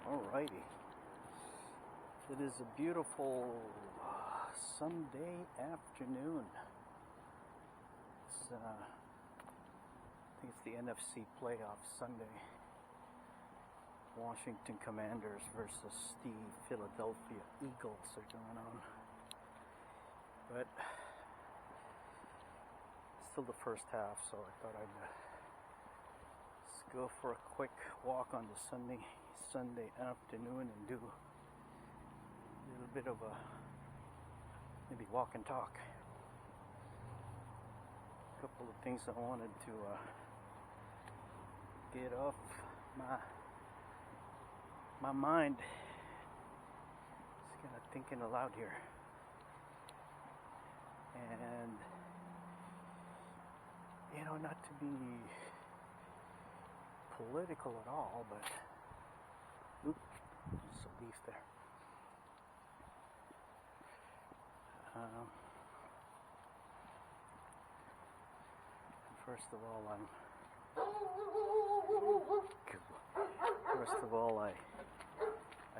Alrighty. It is a beautiful Sunday afternoon. I think it's the NFC playoff Sunday. Washington Commanders versus the Philadelphia Eagles are going on. But it's still the first half, so I thought I'd just go for a quick walk on the Sunday afternoon and do a little bit of a maybe walk and talk. A couple of things I wanted to get off my mind. Just kind of thinking aloud here. And not to be political at all, but there's a leaf there. First of all, I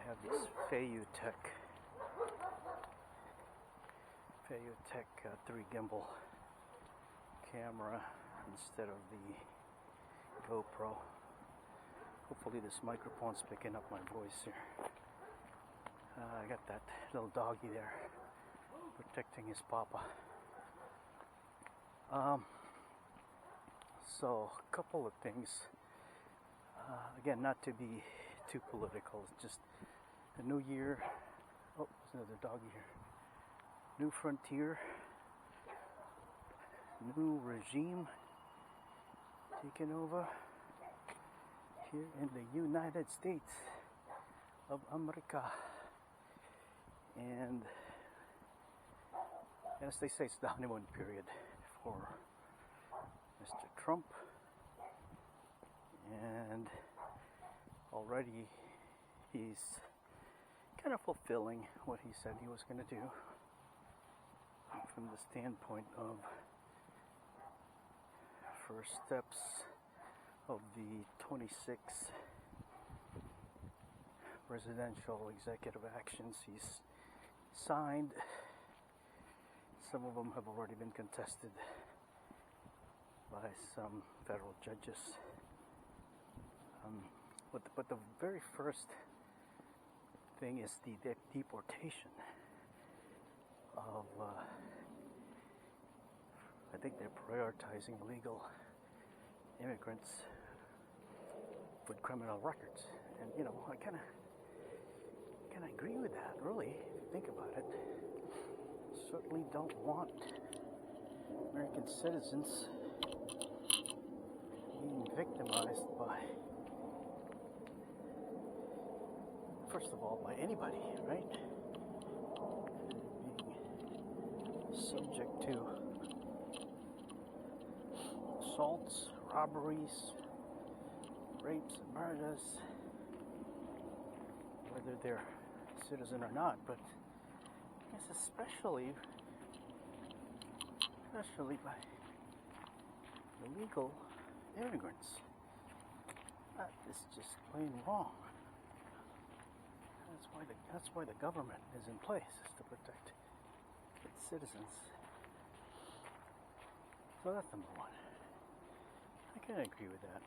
have this Fayutech 3 gimbal camera instead of the GoPro. Hopefully this microphone's picking up my voice here. I got that little doggy there protecting his papa. So a couple of things. Again, not to be too political. It's just the new year. Oh, there's another doggy here. New frontier. New regime taking over here in the United States of America. And as they say, it's the honeymoon period for Mr. Trump. And already he's kind of fulfilling what he said he was going to do from the standpoint of first steps of the 26 presidential executive actions he's signed. Some of them have already been contested by some federal judges. But the very first thing is the deportation of, I think they're prioritizing illegal immigrants with criminal records. And, I kind of agree with that, really, if you think about it. Certainly don't want American citizens being victimized by, first of all, by anybody, right? Being subject to assaults, robberies, rapes, and murders, whether they're citizen or not. But I guess especially by illegal immigrants. That is just plain wrong. That's why the government is in place, is to protect its citizens. So that's number one. I can agree with that.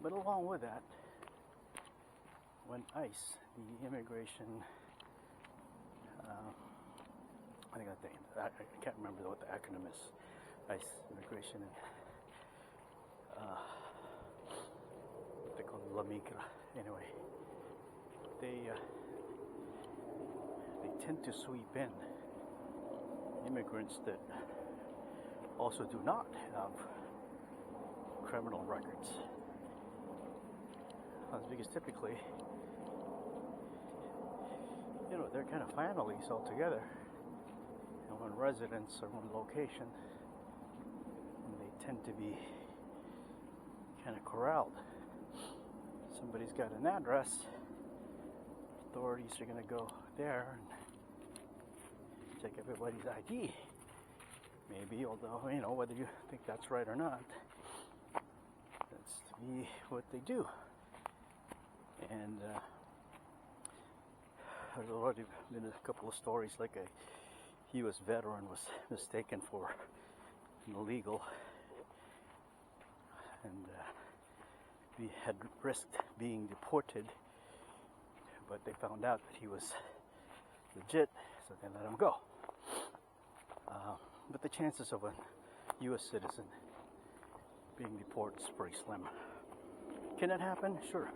But along with that, when ICE, the immigration, I can't remember what the acronym is. ICE, immigration, and they call it La Migra. Anyway, they tend to sweep in immigrants that also do not have criminal records. That's because typically, they're kind of families all together in one residence or one location, and they tend to be kind of corralled. Somebody's got an address, authorities are going to go there and check everybody's ID. Maybe, although, whether you think that's right or not, that's to be what they do. And there's already been a couple of stories like a U.S. veteran was mistaken for an illegal, and he had risked being deported, but they found out that he was legit, so they let him go. But the chances of a U.S. citizen being deported is pretty slim. Can that happen? Sure.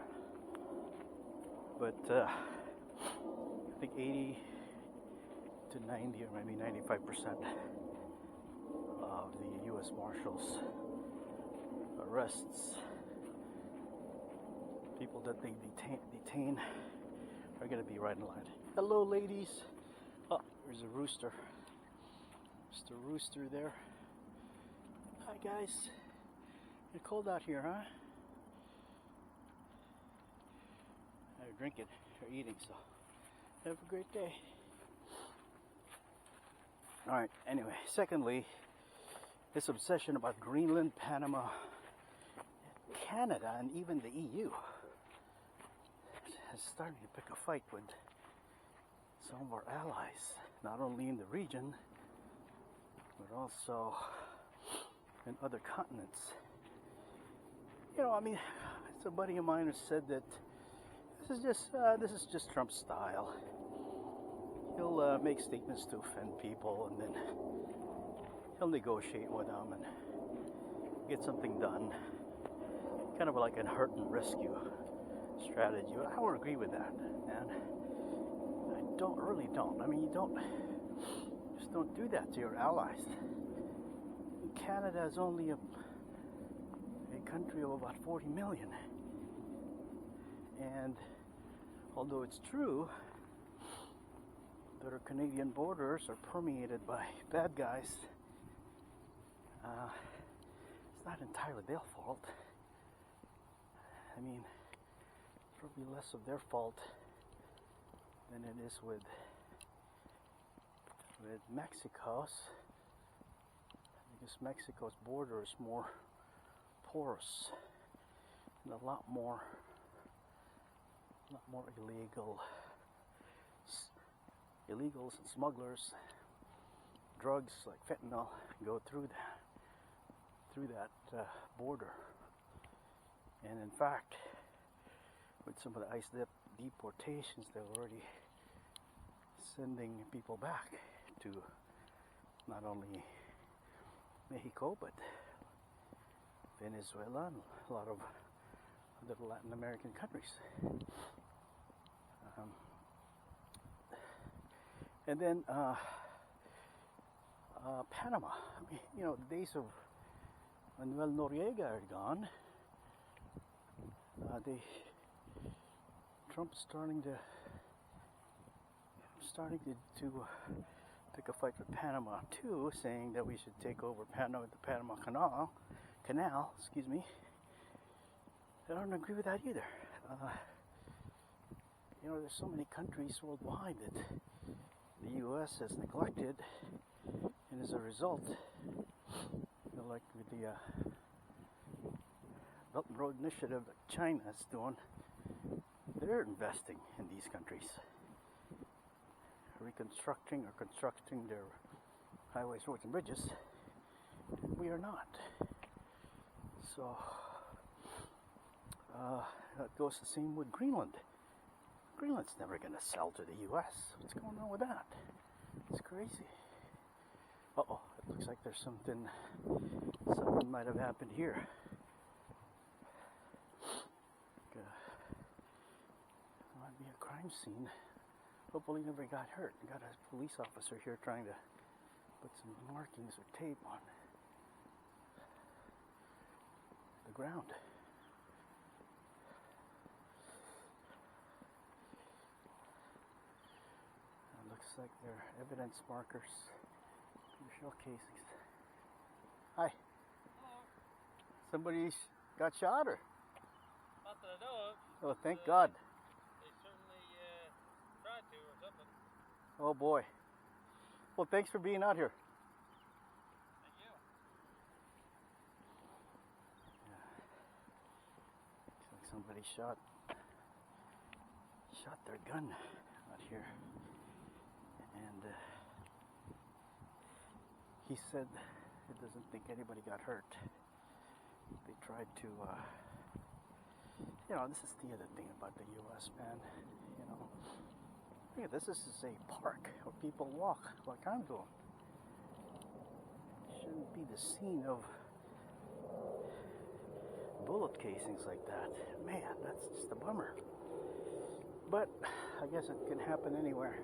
But I think 80 to 90 or maybe 95% of the U.S. Marshals arrests people that they detain are going to be right in line. Hello, ladies. Oh, there's a rooster. Just a rooster there. Hi, guys. It's cold out here, huh? They're drinking or eating, so have a great day. Alright, anyway, secondly, this obsession about Greenland, Panama, Canada, and even the EU has started to pick a fight with some of our allies, not only in the region, but also in other continents. You know, I mean, it's a buddy of mine who said that this is just Trump's style. He'll make statements to offend people, and then he'll negotiate with them and get something done. Kind of like a hurt and rescue strategy. But I don't agree with that, man. I really don't. I mean, you just don't do that to your allies. Canada is only a country of about 40 million. And although it's true that our Canadian borders are permeated by bad guys, it's not entirely their fault. I mean, it's probably less of their fault than it is with Mexico's, because Mexico's border is more porous and a lot more illegals and smugglers, drugs like fentanyl go through that border. And in fact, with some of the ICE deportations, they're already sending people back to not only Mexico but Venezuela and a lot of other Latin American countries. And then Panama. I mean, you know, the days of Manuel Noriega are gone. Trump's starting to pick a fight with Panama too, saying that we should take over the Panama Canal. Excuse me. I don't agree with that either. You know, there's so many countries worldwide that the U.S. has neglected, and as a result, you know, like with the Belt and Road Initiative that China is doing, they're investing in these countries, reconstructing or constructing their highways, roads, and bridges. We are not. So that goes the same with Greenland. Greenland's never going to sell to the U.S. What's going on with that? It's crazy. Uh-oh, it looks like there's something might have happened here. Might be a crime scene. Hopefully nobody got hurt. We got a police officer here trying to put some markings or tape on the ground. Looks like they're evidence markers for shell casings. Hi. Hello. Somebody got shot, or? Not that I know of. Oh, thank God. They certainly tried to or something. Oh boy. Well, thanks for being out here. Thank you. Yeah. Looks like somebody shot shot their gun out here, and he said he doesn't think anybody got hurt. They tried to, this is the other thing about the U.S., man. Yeah, this is a park where people walk like I'm doing. It shouldn't be the scene of bullet casings like that. Man, that's just a bummer. But I guess it can happen anywhere.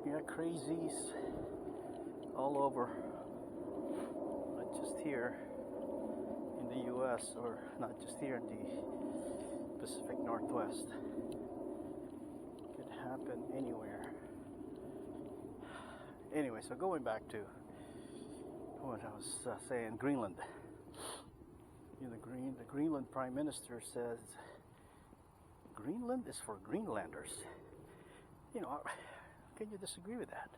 You got crazies all over, not just here in the U.S. or not just here in the Pacific Northwest. Could happen anywhere. Anyway, so going back to what I was saying, Greenland. The Greenland Prime Minister says Greenland is for Greenlanders. Can you disagree with that?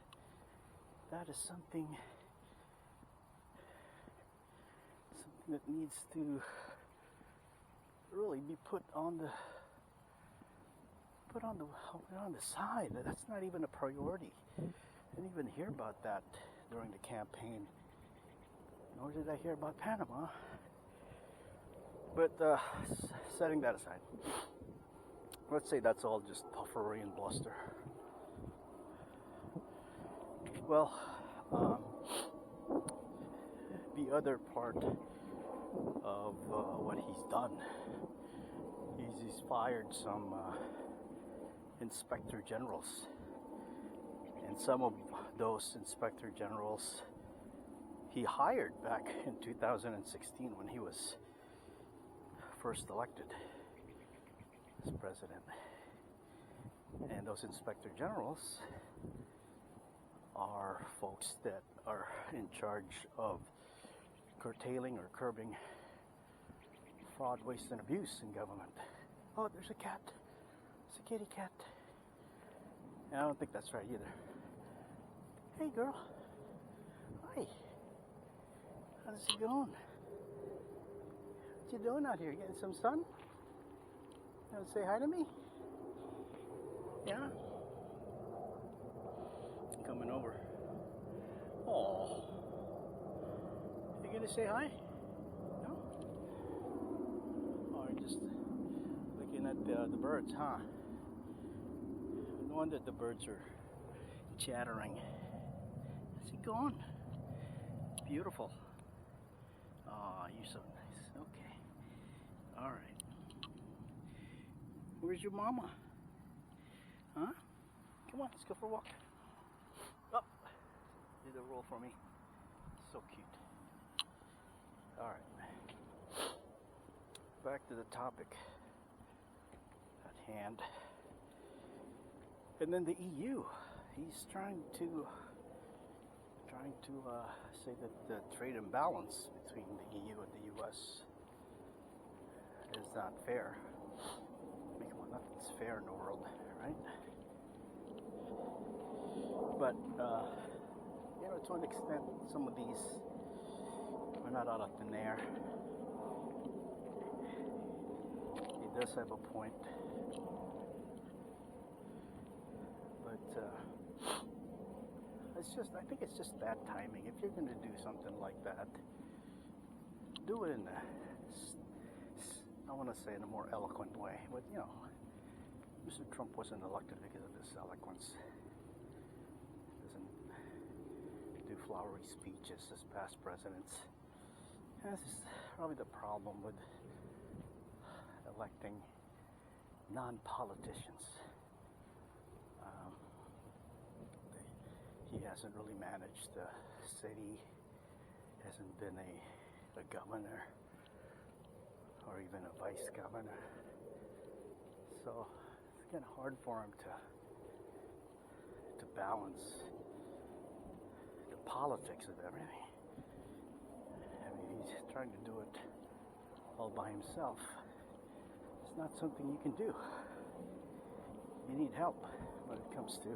That is something that needs to really be put on the side. That's not even a priority. I didn't even hear about that during the campaign, nor did I hear about Panama. But setting that aside, let's say that's all just puffery and bluster. Well, the other part of what he's done is he's fired some inspector generals, and some of those inspector generals he hired back in 2016 when he was first elected as president. And those inspector generals are folks that are in charge of curtailing or curbing fraud, waste, and abuse in government. Oh, there's a cat. It's a kitty cat. And I don't think that's right either. Hey, girl. Hi. How's it going? What you doing out here? Getting some sun? You want to say hi to me? Yeah? Coming over. Oh. You gonna say hi? No? Oh, you're just looking at the birds, huh? No wonder the birds are chattering. How's it going? Beautiful. Oh, you're so nice. Okay. All right. Where's your mama? Huh? Come on, let's go for a walk. Oh, did a roll for me. So cute. All right. Back to the topic at hand. And then the EU. He's trying to say that the trade imbalance between the EU and the U.S. is not fair. I mean, come on, nothing's fair in the world, right? But to an extent, some of these are not out of thin air. He does have a point, but I think it's just bad timing. If you're going to do something like that, do it in I want to say in a more eloquent way. But Mr. Trump wasn't elected because of his eloquence. Doesn't do flowery speeches as past presidents. And this is probably the problem with electing non-politicians. He hasn't really managed the city, hasn't been a governor or even a vice governor. So it's kind of hard for him to balance the politics of everything. I mean, he's trying to do it all by himself. It's not something you can do. You need help when it comes to